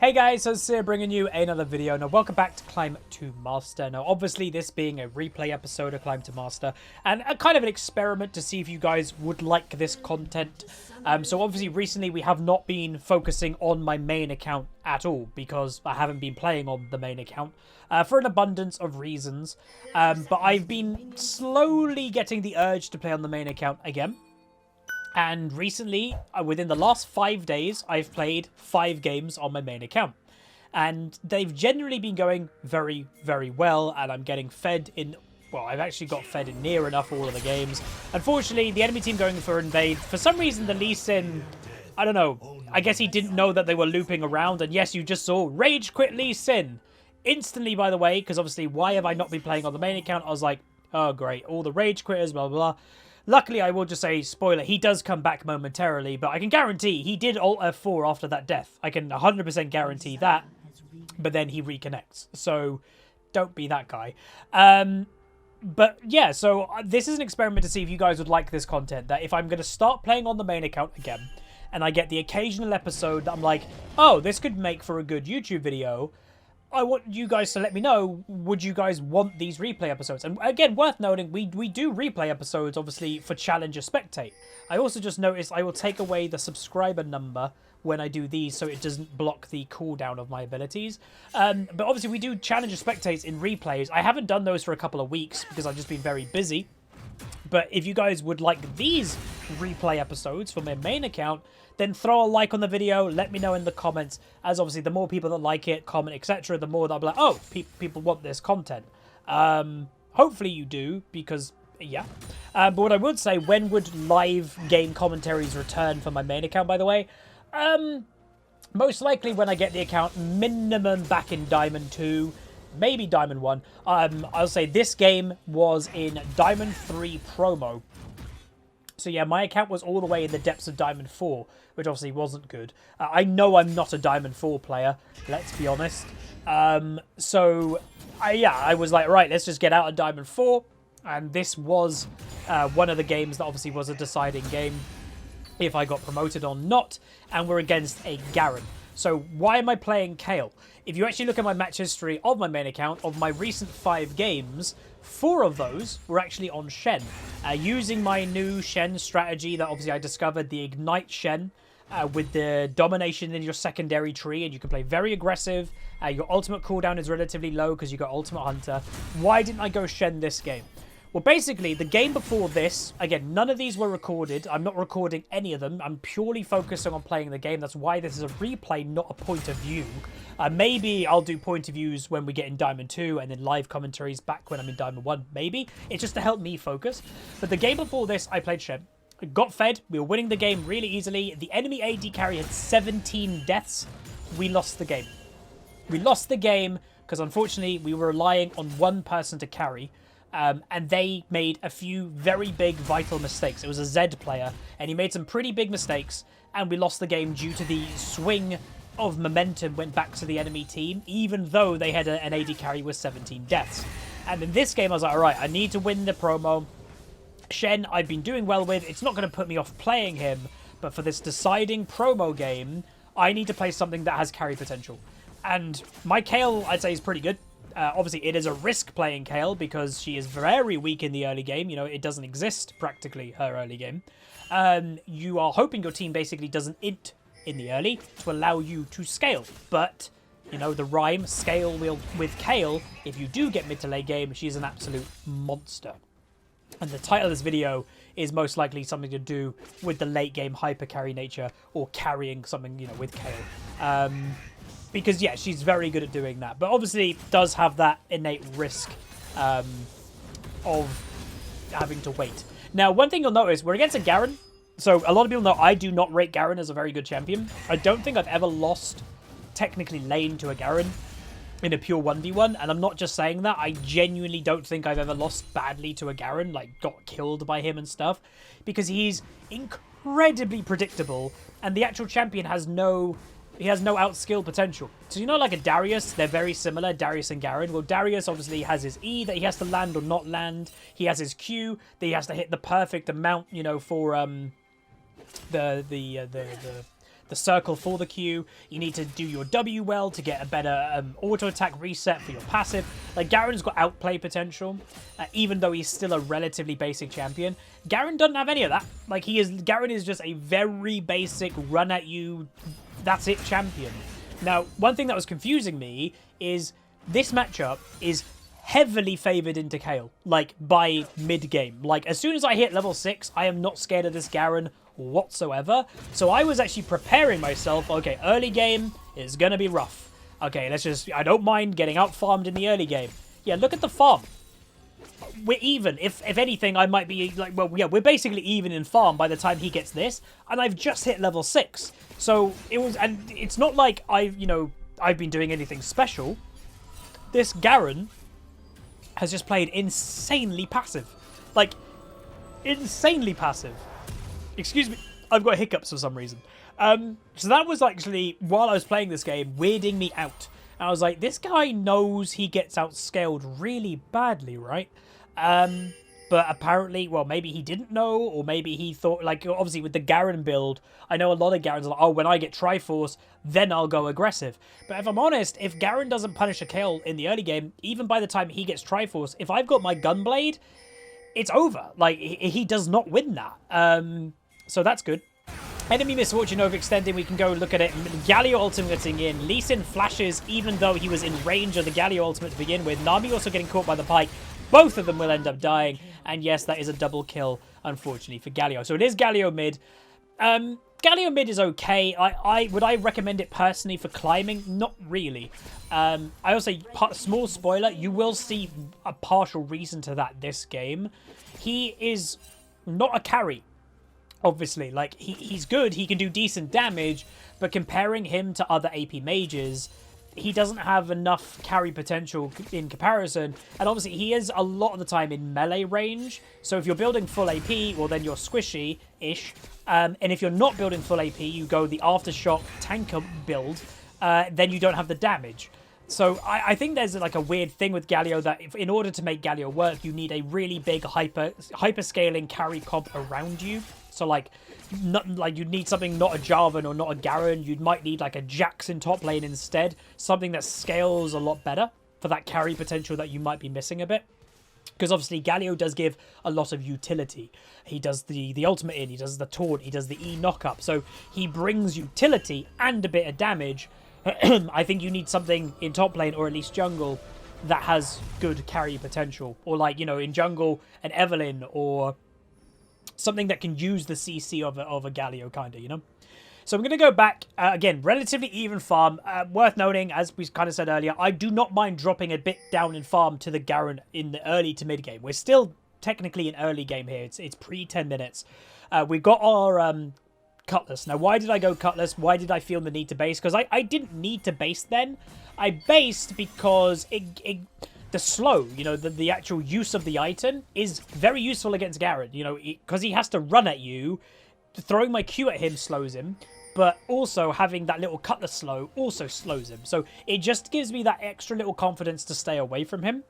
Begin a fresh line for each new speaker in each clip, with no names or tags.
Hey guys, so Sir bringing you another video. Now, welcome back to Climb to Master. Now, obviously, this being a replay episode of Climb to Master, and a kind of an experiment to see if you guys would like this content. So obviously, recently we have not been focusing on my main account at all, because I haven't been playing on the main account for an abundance of reasons. But I've been slowly getting the urge to play on the main account again. And recently, within the last 5 days, I've played 5 games on my main account. And they've generally been going very, very well. And I'm getting fed in... Well, I've actually got fed in near enough all of the games. Unfortunately, the enemy team going for invade. For some reason, the Lee Sin... I don't know. I guess he didn't know that they were looping around. And yes, you just saw Rage Quit Lee Sin. Instantly, by the way, because obviously, why have I not been playing on the main account? I was like, oh, great. All the Rage Quitters, blah, blah, blah. Luckily, I will just say, spoiler, he does come back momentarily, but I can guarantee he did Alt F4 after that death. I can 100% guarantee that, but then he reconnects. So, don't be that guy. But yeah, so this is an experiment to see if you guys would like this content, that if I'm going to start playing on the main account again, and I get the occasional episode that I'm like, oh, this could make for a good YouTube video, I want you guys to let me know, would you guys want these replay episodes? And again, worth noting, we do replay episodes, obviously, for Challenge or Spectate. I also just noticed I will take away the subscriber number when I do these, so it doesn't block the cooldown of my abilities. But obviously, we do Challenge or Spectates in replays. I haven't done those for a couple of weeks, because I've just been very busy. But if you guys would like these replay episodes for my main account, then throw a like on the video, let me know in the comments, as obviously the more people that like it, comment, etc., the more that I'll be like, oh, people want this content. Hopefully you do, because, yeah. But what I would say, when would live game commentaries return for my main account, by the way? Most likely when I get the account minimum back in Diamond 2, maybe Diamond 1. I'll say this game was in Diamond 3 promo. So yeah, my account was all the way in the depths of Diamond 4, which obviously wasn't good. I know I'm not a Diamond 4 player, let's be honest. So, I was like, right, let's just get out of Diamond 4. And this was one of the games that obviously was a deciding game if I got promoted or not. And we're against a Garen. So why am I playing Kayle? If you actually look at my match history of my main account, of my recent 5 games, 4 of those were actually on Shen. Using my new Shen strategy that obviously I discovered, the Ignite Shen, with the domination in your secondary tree, and you can play very aggressive. Your ultimate cooldown is relatively low because you got Ultimate Hunter. Why didn't I go Shen this game? Well, basically, the game before this, again, none of these were recorded. I'm not recording any of them. I'm purely focusing on playing the game. That's why this is a replay, not a point of view. Maybe I'll do point of views when we get in Diamond 2 and then live commentaries back when I'm in Diamond 1. Maybe. It's just to help me focus. But the game before this, I played Shen. Got fed. We were winning the game really easily. The enemy AD carry had 17 deaths. We lost the game. We lost the game because, unfortunately, we were relying on one person to carry. And they made a few very big vital mistakes. It was a Z player, and he made some pretty big mistakes, and we lost the game due to the swing of momentum went back to the enemy team, even though they had an AD carry with 17 deaths. And in this game, I was like, all right, I need to win the promo. Shen, I've been doing well with. It's not going to put me off playing him, but for this deciding promo game, I need to play something that has carry potential. And my Kayle, I'd say, is pretty good. Obviously, it is a risk playing Kayle because she is very weak in the early game. You know, it doesn't exist, practically, her early game. You are hoping your team basically doesn't int in the early to allow you to scale. But, you know, the rhyme, scale with Kayle, if you do get mid to late game, she's an absolute monster. And the title of this video is most likely something to do with the late game hyper carry nature or carrying something, you know, with Kayle. Because, yeah, she's very good at doing that. But obviously does have that innate risk of having to wait. Now, one thing you'll notice, we're against a Garen. So a lot of people know I do not rate Garen as a very good champion. I don't think I've ever lost, technically, lane to a Garen in a pure 1v1. And I'm not just saying that. I genuinely don't think I've ever lost badly to a Garen, like got killed by him and stuff. Because he's incredibly predictable. And the actual champion has no... He has no outskill potential. So you know, like a Darius, they're very similar, Darius and Garen. Well, Darius obviously has his E that he has to land or not land. He has his Q that he has to hit the perfect amount, you know, for the the circle for the Q. You need to do your W well to get a better auto attack reset for your passive. Like, Garen's got outplay potential, even though he's still a relatively basic champion. Garen doesn't have any of that. Like, Garen is just a very basic run at you, that's it champion. Now, one thing that was confusing me is this matchup is heavily favored into Kayle, like, by mid-game. Like, as soon as I hit level 6, I am not scared of this Garen whatsoever. So I was actually preparing myself. Okay, early game is going to be rough. Okay, I don't mind getting out-farmed in the early game. Yeah, look at the farm. We're even. If anything, I might be like, well, yeah, we're basically even in farm by the time he gets this. And I've just hit level 6. So and it's not like I've been doing anything special. This Garen has just played insanely passive. Like, insanely passive. Excuse me, I've got hiccups for some reason. So that was actually, while I was playing this game, weirding me out. And I was like, this guy knows he gets outscaled really badly, right? But apparently, well, maybe he didn't know, or maybe he thought, like, obviously with the Garen build, I know a lot of Garens are like, oh, when I get Triforce, then I'll go aggressive. But if I'm honest, if Garen doesn't punish a Kayle in the early game, even by the time he gets Triforce, if I've got my Gunblade, it's over. Like, he does not win that. So that's good. Enemy misfortune overextending, we can go look at it. Galio ultimating in. Lee Sin flashes, even though he was in range of the Galio ultimate to begin with. Nami also getting caught by the pike. Both of them will end up dying. And yes, that is a double kill, unfortunately, for Galio. So it is Galio mid. Galio mid is okay. Would I recommend it personally for climbing? Not really. I also, small spoiler, you will see a partial reason to that this game. He is not a carry. Obviously, like, he's good, he can do decent damage, but comparing him to other AP mages, he doesn't have enough carry potential in comparison, and obviously he is a lot of the time in melee range, so if you're building full AP, well then you're squishy-ish, and if you're not building full AP, you go the Aftershock tanker build, then you don't have the damage. So I think there's like a weird thing with Galio that in order to make Galio work, you need a really big hyper-scaling carry comp around you. So like you need something not a Jarvan or not a Garen. You might need like a Jax in top lane instead. Something that scales a lot better for that carry potential that you might be missing a bit. Because obviously Galio does give a lot of utility. He does the ultimate in, he does the taunt, he does the E knockup. So he brings utility and a bit of damage. I think you need something in top lane or at least jungle that has good carry potential. Or like, in jungle, an Evelyn or something that can use the CC of a Galio kind of, So I'm going to go back, again, relatively even farm. Worth noting, as we kind of said earlier, I do not mind dropping a bit down in farm to the Garen in the early to mid game. We're still technically in early game here. It's pre-10 minutes. We've got our Cutlass. Now, why did I go Cutlass? Why did I feel the need to base? Because I didn't need to base then. I based because the slow, the actual use of the item is very useful against Garen, because he has to run at you. Throwing my Q at him slows him, but also having that little Cutlass slow also slows him. So it just gives me that extra little confidence to stay away from him.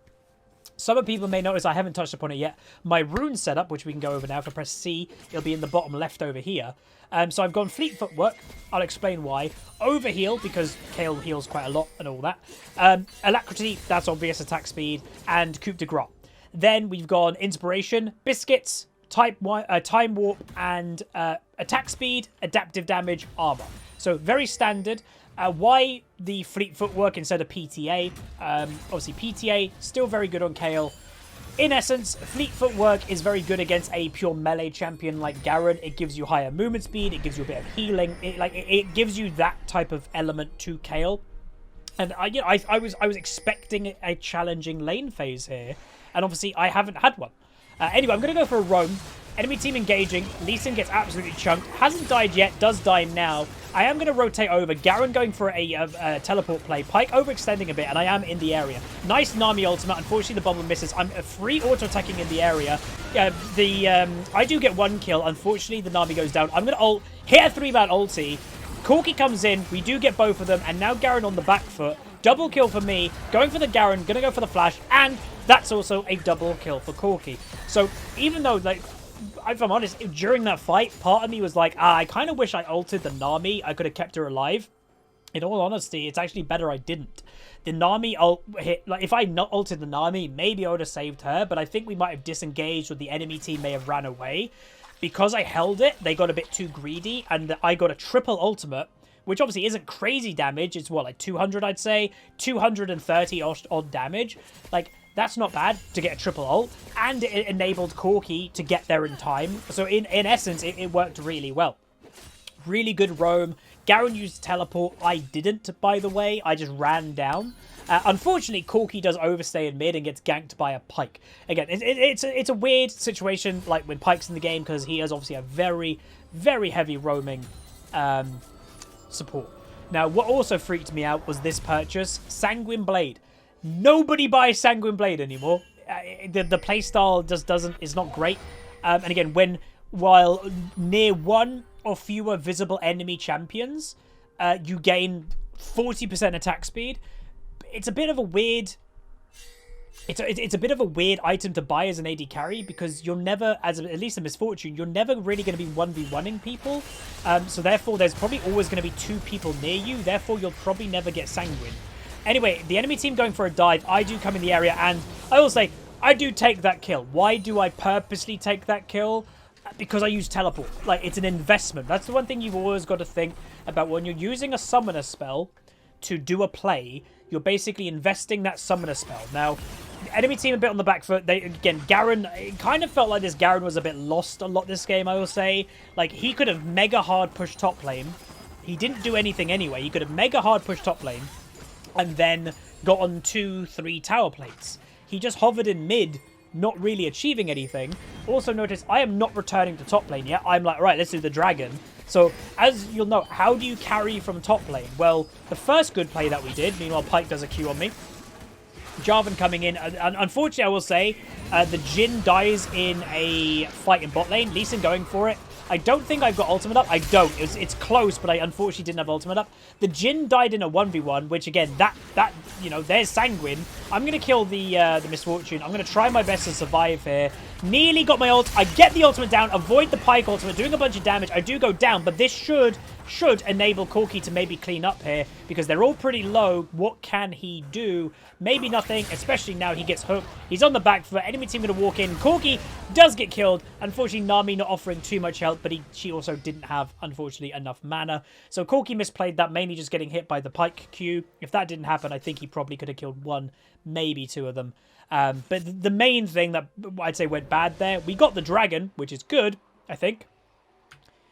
Some people may notice I haven't touched upon it yet. My rune setup, which we can go over now. If I press C, it'll be in the bottom left over here. So I've gone Fleet Footwork. I'll explain why. Overheal, because Kayle heals quite a lot and all that. Alacrity, that's obvious attack speed. And Coup de Grace. Then we've gone Inspiration, Biscuits, Time Warp, and attack speed, adaptive damage, armor. So very standard. Why the Fleet Footwork instead of PTA? Obviously, PTA, still very good on Kayle. In essence, Fleet Footwork is very good against a pure melee champion like Garen. It gives you higher movement speed. It gives you a bit of healing. It gives you that type of element to Kayle. And I was expecting a challenging lane phase here, and obviously I haven't had one. Anyway, I'm going to go for a roam. Enemy team engaging. Lee Sin gets absolutely chunked. Hasn't died yet. Does die now. I am going to rotate over. Garen going for a teleport play. Pyke overextending a bit, and I am in the area. Nice Nami ultimate. Unfortunately, the bomber misses. I'm free auto-attacking in the area. I do get one kill. Unfortunately, the Nami goes down. I'm going to ult. Hit a 3-man ulti. Corki comes in. We do get both of them, and now Garen on the back foot. Double kill for me. Going for the Garen. Going to go for the flash, and that's also a double kill for Corki. So even though, like, if I'm honest, during that fight, part of me was like, I kind of wish I ulted the Nami. I could have kept her alive. In all honesty, it's actually better I didn't. The Nami ult hit, like, if I not ulted the Nami, maybe I would have saved her, but I think we might have disengaged or the enemy team may have ran away. Because I held it, they got a bit too greedy, and I got a triple ultimate, which obviously isn't crazy damage. It's what, like 200, I'd say? 230 odd damage. Like, that's not bad to get a triple ult, and it enabled Corki to get there in time. So in essence, it worked really well. Really good roam. Garen used teleport. I didn't, by the way. I just ran down. Unfortunately, Corki does overstay in mid and gets ganked by a Pyke. Again, it's a weird situation, like when Pyke's in the game, because he has obviously a very, very heavy roaming support. Now, what also freaked me out was this purchase, Sanguine Blade. Nobody buys Sanguine Blade anymore. The playstyle just is not great. And again, while near one or fewer visible enemy champions, you gain 40% attack speed. It's a bit of a weird. It's a bit of a weird item to buy as an AD carry, because you're never, at least a Misfortune, you're never really going to be 1v1ing people. So therefore, there's probably always going to be 2 people near you. Therefore, you'll probably never get Sanguine. Anyway, the enemy team going for a dive. I do come in the area, and I will say, I do take that kill. Why do I purposely take that kill? Because I use teleport. Like, it's an investment. That's the one thing you've always got to think about when you're using a summoner spell to do a play. You're basically investing that summoner spell. Now, the enemy team a bit on the back foot. Again, Garen, it kind of felt like this Garen was a bit lost a lot this game, I will say. Like, he could have mega hard pushed top lane. He didn't do anything anyway. He could have mega hard pushed top lane and then got on 2-3 tower plates. He just hovered in mid, not really achieving anything. Also notice, I am not returning to top lane yet. I'm like, right, let's do the dragon. So, as you'll know, how do you carry from top lane? Well, the first good play that we did, meanwhile Pyke does a Q on me. Jarvan coming in. Unfortunately, I will say, the Jhin dies in a fight in bot lane. Lee Sin going for it. I don't think I've got ultimate up. I don't. It's close, but I unfortunately didn't have ultimate up. The Jhin died in a 1v1, which again, that you know, there's Sanguine. I'm going to kill the Misfortune. I'm going to try my best to survive here. Nearly got my ult. I get the ultimate down, avoid the Pyke ultimate, doing a bunch of damage. I do go down, but this should enable Corki to maybe clean up here, because they're all pretty low. What can he do? Maybe nothing, especially now he gets hooked. He's on the back foot. Enemy team going to walk in. Corki does get killed. Unfortunately, Nami not offering too much help, but she also didn't have, unfortunately, enough mana. So Corki misplayed that, mainly just getting hit by the Pyke Q. If that didn't happen, I think he probably could have killed 1, maybe 2 of them. But the main thing that I'd say went bad there, we got the dragon, which is good, I think.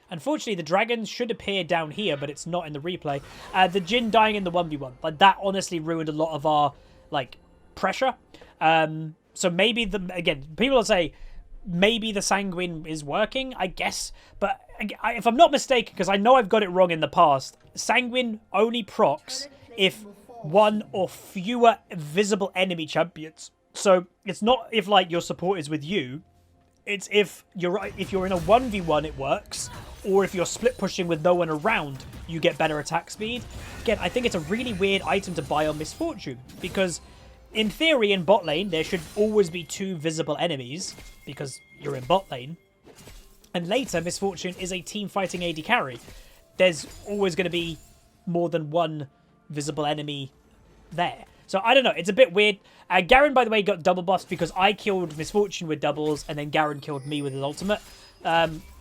Unfortunately, the dragon should appear down here, but it's not in the replay. The Jhin dying in the 1v1. Like, that honestly ruined a lot of our, like, pressure. So maybe, again, people will say, maybe the Sanguine is working, I guess. But if I'm not mistaken, because I know I've got it wrong in the past, Sanguine only procs if 1 or fewer visible enemy champions. So it's not if, like, your support is with you. It's if you're in a 1v1, it works. Or if you're split pushing with no one around, you get better attack speed. Again, I think it's a really weird item to buy on Misfortune, because in theory, in bot lane, there should always be 2 visible enemies, because you're in bot lane. And later, Misfortune is a team fighting AD carry. There's always going to be more than 1 visible enemy there. So, I don't know. It's a bit weird. Garen, by the way, got double buffs because I killed Misfortune with doubles, and then Garen killed me with his ultimate.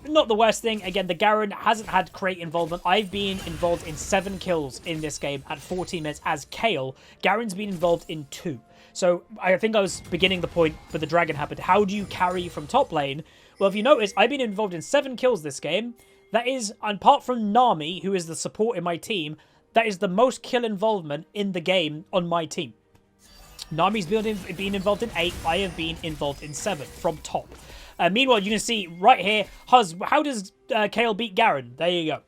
Not the worst thing. Again, the Garen hasn't had great involvement. I've been involved in 7 kills in this game at 14 minutes as Kayle. Garen's been involved in 2. So I think I was beginning the point, but the dragon happened. How do you carry from top lane? Well, if you notice, I've been involved in 7 kills this game. That is, apart from Nami, who is the support in my team, that is the most kill involvement in the game on my team. Nami's been involved in 8. I have been involved in 7 from top. Meanwhile, you can see right here, how does Kayle beat Garen? There you go.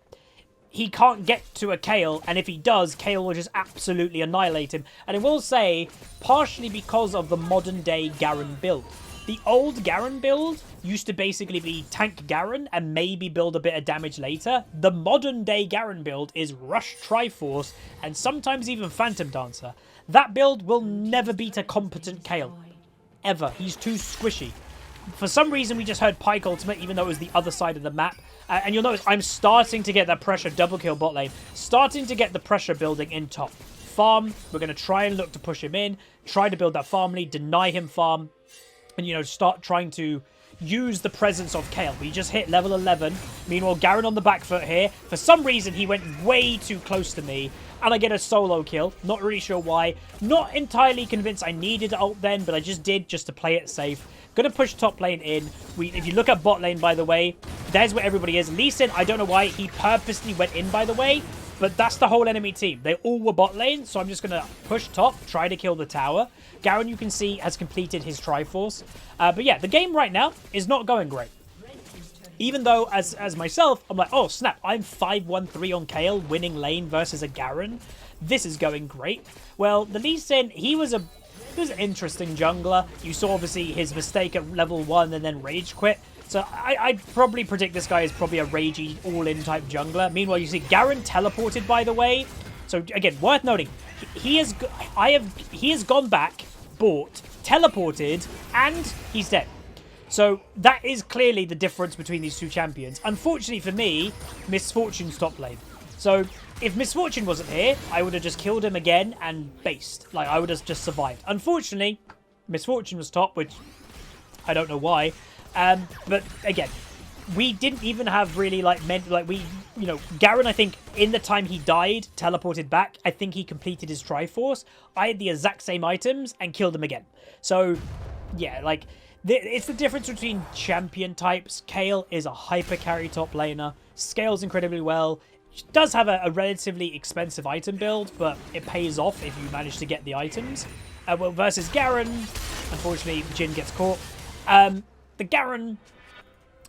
He can't get to a Kayle, and if he does, Kayle will just absolutely annihilate him. And I will say, partially because of the modern day Garen build. The old Garen build used to basically be tank Garen and maybe build a bit of damage later. The modern day Garen build is Rush Triforce and sometimes even Phantom Dancer. That build will never beat a competent Kayle. Ever. He's too squishy. For some reason, we just heard Pyke ultimate, even though it was the other side of the map. And you'll notice I'm starting to get that pressure, double kill bot lane. Starting to get the pressure building in top. Farm, we're going to try and look to push him in. Try to build that farm lead, deny him farm. And, you know, start trying to use the presence of Kayle. We just hit level 11. Meanwhile, Garen on the back foot here. For some reason, he went way too close to me. And I get a solo kill. Not really sure why. Not entirely convinced I needed ult then, but I just did just to play it safe. Gonna push top lane in. If you look at bot lane, by the way, there's where everybody is. Lee Sin, I don't know why. He purposely went in, by the way. But that's the whole enemy team. They all were bot lane, so I'm just going to push top, try to kill the tower. Garen, you can see, has completed his Triforce. But yeah, the game right now is not going great. Even though, as myself, I'm like, oh, snap, I'm 5-1-3 on Kayle, winning lane versus a Garen. This is going great. Well, the Lee Sin, he was an interesting jungler. You saw, obviously, his mistake at level 1 and then rage quit. So I'd probably predict this guy is probably a ragey all-in type jungler. Meanwhile, you see Garen teleported, by the way. So again, worth noting, he has gone back, bought, teleported, and he's dead. So that is clearly the difference between these two champions. Unfortunately for me, Misfortune's top lane. So if Misfortune wasn't here, I would have just killed him again and based. Like, I would have just survived. Unfortunately, Misfortune was top, which I don't know why. But again, we didn't even have really Garen, I think in the time he died, teleported back. I think he completed his Triforce. I had the exact same items and killed him again. So yeah, like it's the difference between champion types. Kayle is a hyper carry top laner, scales incredibly well. She does have a relatively expensive item build, but it pays off if you manage to get the items. Well, versus Garen, unfortunately, Jhin gets caught. The Garen,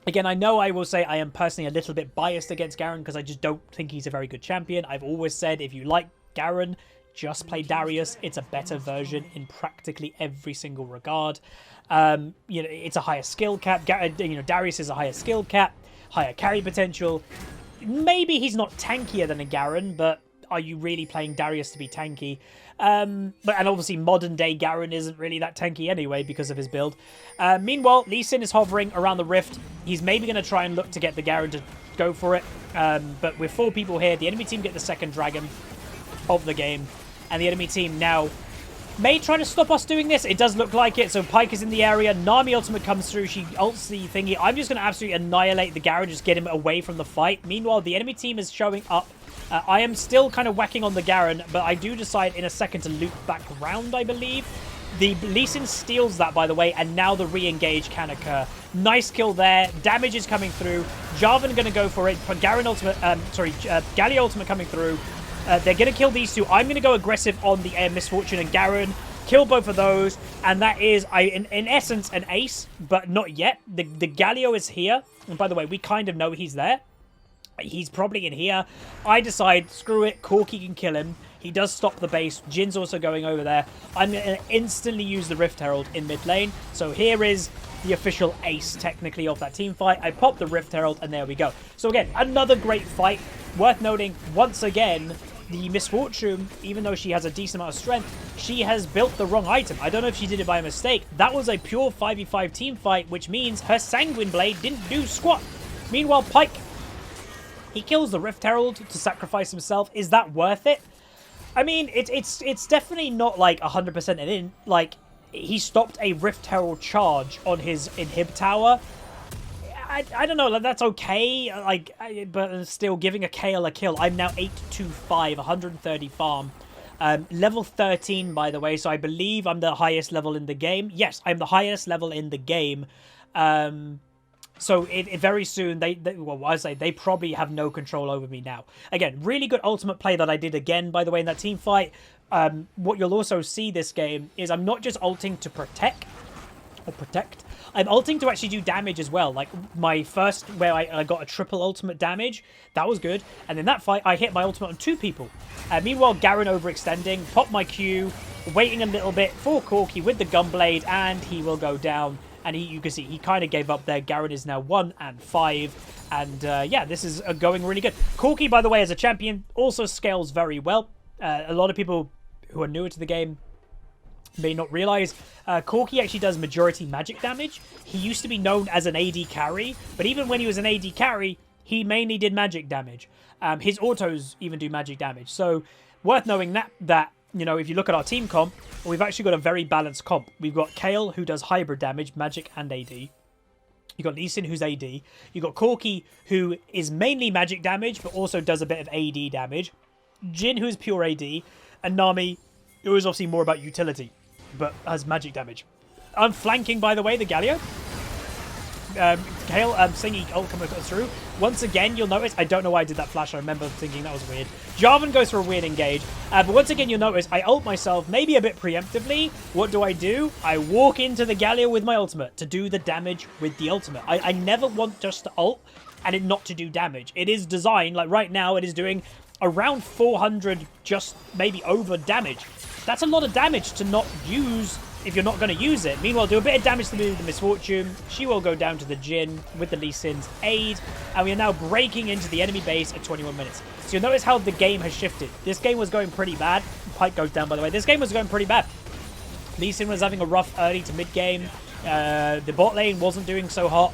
again, I know I will say I am personally a little bit biased against Garen because I just don't think he's a very good champion. I've always said if you like Garen, just play Darius. It's a better version in practically every single regard. You know, it's a higher skill cap. Darius is a higher skill cap, higher carry potential. Maybe he's not tankier than a Garen, but are you really playing Darius to be tanky? And obviously modern day Garen isn't really that tanky anyway because of his build. Meanwhile, Lee Sin is hovering around the rift. He's maybe going to try and look to get the Garen to go for it. But with 4 people here, the enemy team get the second dragon of the game. And the enemy team now may try to stop us doing this. It does look like it. So Pyke is in the area. Nami ultimate comes through. She ults the thingy. I'm just going to absolutely annihilate the Garen, just get him away from the fight. Meanwhile, the enemy team is showing up. I am still kind of whacking on the Garen, but I do decide in a second to loop back around, I believe. The Lee Sin steals that, by the way, and now the re-engage can occur. Nice kill there. Damage is coming through. Jarvan going to go for it. Garen ultimate, Galio ultimate coming through. They're going to kill these two. I'm going to go aggressive on the Misfortune and Garen. Kill both of those. And that is, in essence, an ace, but not yet. The Galio is here. And by the way, we kind of know he's there. He's probably in here. I decide, screw it, Corki can kill him. He does stop the base. Jin's also going over there. I'm going to instantly use the Rift Herald in mid lane. So here is the official ace, technically, of that team fight. I pop the Rift Herald, and there we go. So again, another great fight. Worth noting, once again, the Misfortune, even though she has a decent amount of strength, she has built the wrong item. I don't know if she did it by mistake. That was a pure 5v5 team fight, which means her Sanguine Blade didn't do squat. Meanwhile, Pyke, he kills the Rift Herald to sacrifice himself. Is that worth it? I mean, it's definitely not like 100% in. Like, he stopped a Rift Herald charge on his inhib tower. I don't know, like, that's okay. Like, but still giving a Kayle a kill. I'm now 825, 130 farm. Level 13, by the way, so I believe I'm the highest level in the game. Yes, I'm the highest level in the game. So very soon, they probably have no control over me now. Again, really good ultimate play that I did again, by the way, in that team fight. What you'll also see this game is I'm not just ulting to protect. I'm ulting to actually do damage as well. Like my first, where I got a triple ultimate damage, that was good. And in that fight, I hit my ultimate on 2 people. Meanwhile, Garen overextending, pop my Q, waiting a little bit for Corki with the Gunblade, and he will go down. And you can see he kind of gave up there. Garen is now 1 and 5. And yeah, this is going really good. Corki, by the way, as a champion, also scales very well. A lot of people who are newer to the game may not realize, Corki actually does majority magic damage. He used to be known as an AD carry, but even when he was an AD carry, he mainly did magic damage. His autos even do magic damage. So worth knowing that you know, if you look at our team comp, we've actually got a very balanced comp. We've got Kayle, who does hybrid damage, magic and AD. You've got Lee Sin, who's AD. You've got Corki, who is mainly magic damage, but also does a bit of AD damage. Jin, who's pure AD. And Nami, who is obviously more about utility, but has magic damage. I'm flanking, by the way, the Galio. Kayle, Singy ult coming through. Once again, you'll notice, I don't know why I did that flash. I remember thinking that was weird. Jarvan goes for a weird engage. But once again, you'll notice I ult myself, maybe a bit preemptively. What do? I walk into the Galio with my ultimate to do the damage with the ultimate. I never want just to ult and it not to do damage. It is designed, like right now, it is doing around 400, just maybe over damage. That's a lot of damage to not use if you're not going to use it. Meanwhile, do a bit of damage to the Misfortune. She will go down to the Jin with the Lee Sin's aid. And we are now breaking into the enemy base at 21 minutes. So you'll notice how the game has shifted. This game was going pretty bad. Pike goes down, by the way. This game was going pretty bad. Lee Sin was having a rough early to mid game. The bot lane wasn't doing so hot.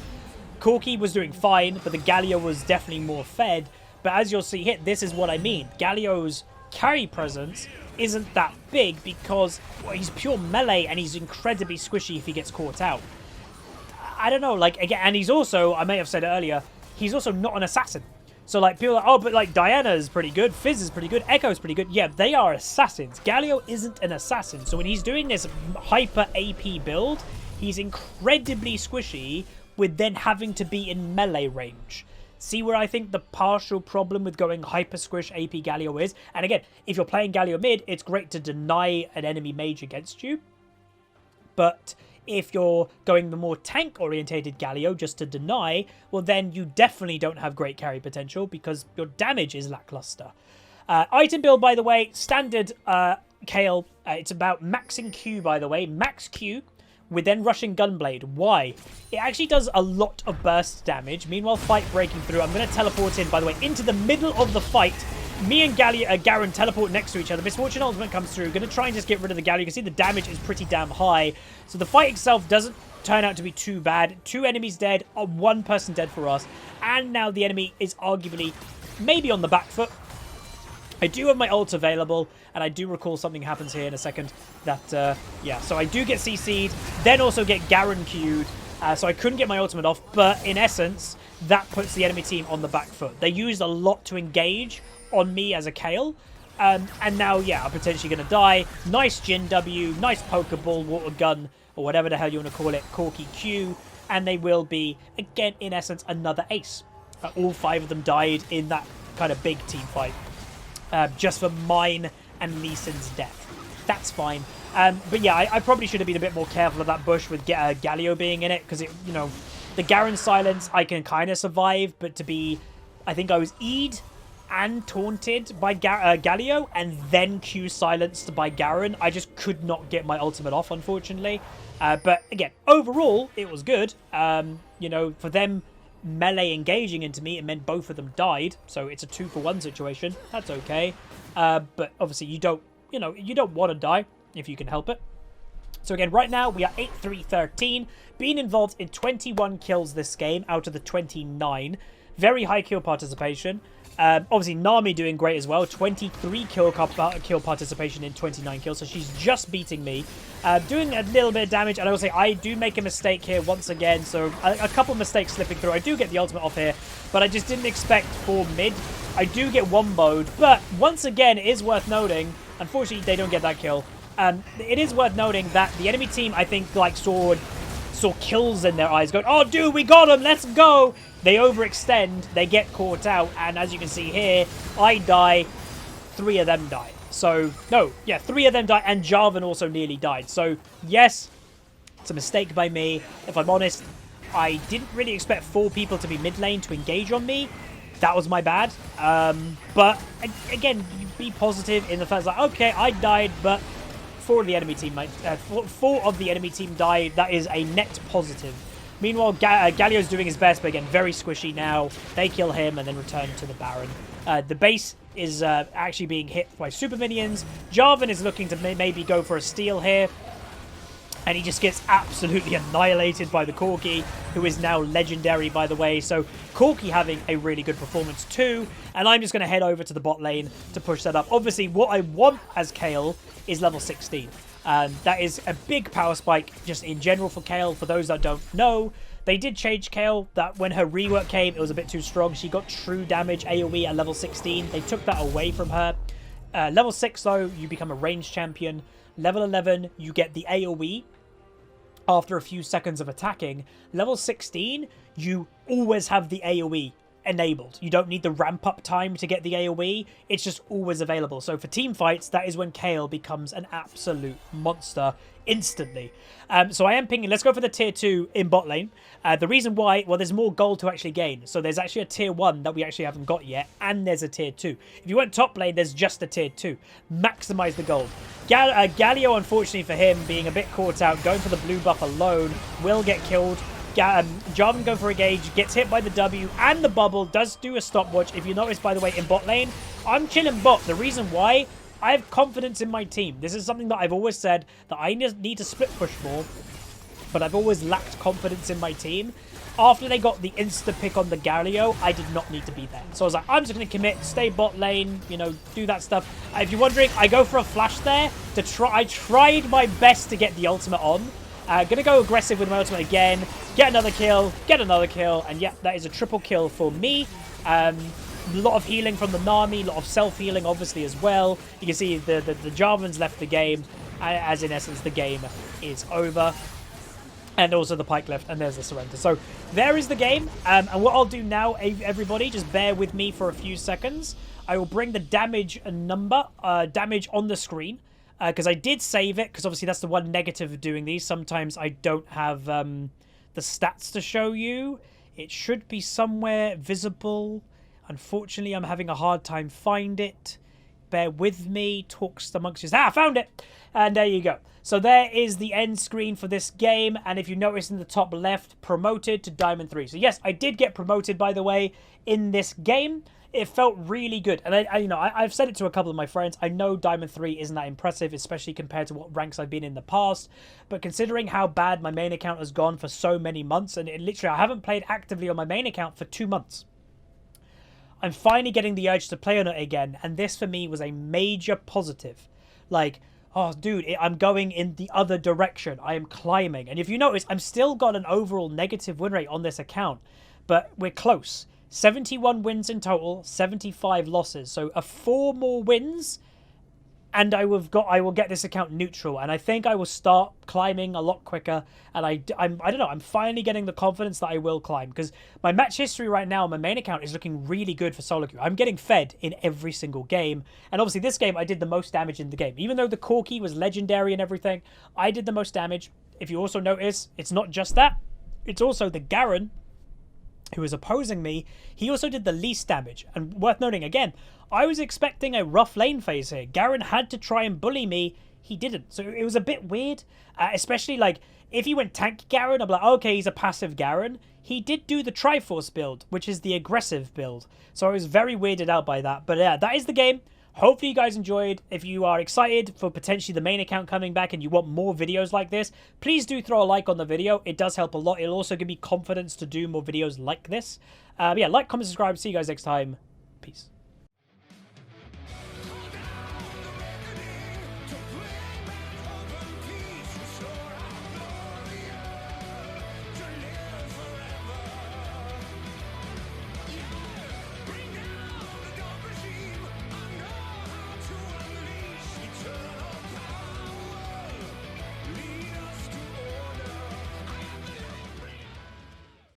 Corki was doing fine, but the Galio was definitely more fed. But as you'll see here, this is what I mean. Galio's carry presence isn't that big because he's pure melee and he's incredibly squishy if he gets caught out. I don't know, like, again, and he's also, I may have said it earlier, he's also not an assassin. So, like, people are like, oh, but, like, Diana's pretty good, Fizz is pretty good, Echo's pretty good. Yeah, they are assassins. Galio isn't an assassin. So when he's doing this hyper AP build, he's incredibly squishy with then having to be in melee range. See where I think the partial problem with going hyper squish AP Galio is? And again, if you're playing Galio mid, it's great to deny an enemy mage against you. But if you're going the more tank-orientated Galio just to deny, well then you definitely don't have great carry potential because your damage is lackluster. Item build, by the way, standard Kayle. It's about maxing Q, by the way. Max Q with then rushing Gunblade. Why? It actually does a lot of burst damage. Meanwhile, fight breaking through. I'm going to teleport in, by the way, into the middle of the fight. Me and Garen teleport next to each other. Misfortune ultimate comes through. Going to try and just get rid of the Galio. You can see the damage is pretty damn high. So the fight itself doesn't turn out to be too bad. 2 enemies dead, 1 person dead for us. And now the enemy is arguably maybe on the back foot. I do have my ult available, and I do recall something happens here in a second that, yeah, so I do get CC'd, then also get Garen Q'd, so I couldn't get my ultimate off, but in essence, that puts the enemy team on the back foot. They used a lot to engage on me as a Kayle, and now, yeah, I'm potentially going to die. Nice Jin W, nice Pokeball, Water Gun, or whatever the hell you want to call it, Corki Q, and they will be, again, in essence, another ace. All 5 of them died in that kind of big team fight. Just for mine and Lee Sin's death. That's fine. But yeah, I probably should have been a bit more careful of that bush with Galio being in it, because, you know, the Garen silence I can kind of survive, but to be, I think I was E'd and taunted by Galio and then Q silenced by Garen. I just could not get my ultimate off, unfortunately. But again, overall, it was good. You know, for them melee engaging into me, it meant both of them died, so it's a 2-for-1 situation. That's okay, but obviously you don't want to die if you can help it. So again, right now we are 8-3-13, being involved in 21 kills this game out of the 29. Very high kill participation. Obviously Nami doing great as well, 23 kill participation in 29 kills, so she's just beating me, doing a little bit of damage. And I will say I do make a mistake here once again, so a couple of mistakes slipping through. I do get the ultimate off here, but I just didn't expect for mid. I do get womboed, but once again it is worth noting, unfortunately they don't get that kill. It is worth noting that the enemy team, I think, like saw kills in their eyes going, oh dude, we got him, let's go. They overextend, they get caught out, and as you can see here, I die, 3 of them die. So, no, yeah, 3 of them die, and Jarvan also nearly died. So, yes, it's a mistake by me. If I'm honest, I didn't really expect 4 people to be mid lane to engage on me. That was my bad. But, again, be positive in the fact that, okay, I died, but 4 of the enemy team died. That is a net positive. Meanwhile, Galio's doing his best, but again, very squishy now. They kill him and then return to the Baron. The base is actually being hit by super minions. Jarvan is looking to maybe go for a steal here. And he just gets absolutely annihilated by the Corki, who is now legendary, by the way. So Corki having a really good performance too. And I'm just going to head over to the bot lane to push that up. Obviously, what I want as Kayle is level 16. That is a big power spike just in general for Kayle. For those that don't know, they did change Kayle. That when her rework came, it was a bit too strong. She got true damage AoE at level 16. They took that away from her. Level 6, though, you become a ranged champion. Level 11, you get the AoE after a few seconds of attacking. Level 16, you always have the AoE enabled. You don't need the ramp up time to get the AoE. It's just always available. So for team fights, that is when Kayle becomes an absolute monster instantly. So I am pinging. Let's go for the tier 2 in bot lane. The reason why, well, there's more gold to actually gain. So there's actually a tier 1 that we actually haven't got yet, and there's a tier 2. If you went top lane, there's just a tier 2. Maximize the gold. Galio, unfortunately for him, being a bit caught out, going for the blue buff alone, will get killed. Jarvan going for a gauge, gets hit by the W and the bubble, does do a stopwatch. If you notice, by the way, in bot lane, I'm chilling bot. The reason why, I have confidence in my team. This is something that I've always said, that I need to split push more, but I've always lacked confidence in my team. After they got the insta-pick on the Galio, I did not need to be there. So I was like, I'm just going to commit, stay bot lane, you know, do that stuff. If you're wondering, I go for a flash there. I tried my best to get the ultimate on. Gonna go aggressive with my ultimate again, get another kill, and yeah, that is a triple kill for me. A lot of healing from the Nami, a lot of self-healing obviously as well. You can see the Jarvan's left the game, as in essence the game is over. And also the Pyke left, and there's the surrender. So there is the game, and what I'll do now, everybody, just bear with me for a few seconds. I will bring the damage number, damage on the screen. Because I did save it, because obviously that's the one negative of doing these. Sometimes I don't have the stats to show you. It should be somewhere visible. Unfortunately, I'm having a hard time find it. Bear with me. Talks amongst you. Ah, found it! And there you go. So there is the end screen for this game. And if you notice in the top left, promoted to Diamond 3. So yes, I did get promoted, by the way, in this game. It felt really good. And I've said it to a couple of my friends. I know Diamond 3 isn't that impressive, especially compared to what ranks I've been in the past. But considering how bad my main account has gone for so many months, and I haven't played actively on my main account for 2 months. I'm finally getting the urge to play on it again. And this for me was a major positive. Like, oh, dude, I'm going in the other direction. I am climbing. And if you notice, I'm still got an overall negative win rate on this account. But we're close. 71 wins in total, 75 losses. So 4 more wins, and I will get this account neutral. And I think I will start climbing a lot quicker. And I don't know, I'm finally getting the confidence that I will climb. Because my match history right now on my main account is looking really good for solo queue. I'm getting fed in every single game. And obviously this game, I did the most damage in the game. Even though the Corki was legendary and everything, I did the most damage. If you also notice, it's not just that. It's also the Garen, who was opposing me, he also did the least damage. And worth noting again, I was expecting a rough lane phase here. Garen had to try and bully me. He didn't. So it was a bit weird. Especially like, if he went tank Garen, I'm like, okay, he's a passive Garen. He did do the Triforce build, which is the aggressive build. So I was very weirded out by that. But yeah, that is the game. Hopefully you guys enjoyed. If you are excited for potentially the main account coming back and you want more videos like this, please do throw a like on the video. It does help a lot. It'll also give me confidence to do more videos like this. But yeah, like, comment, subscribe. See you guys next time. Peace.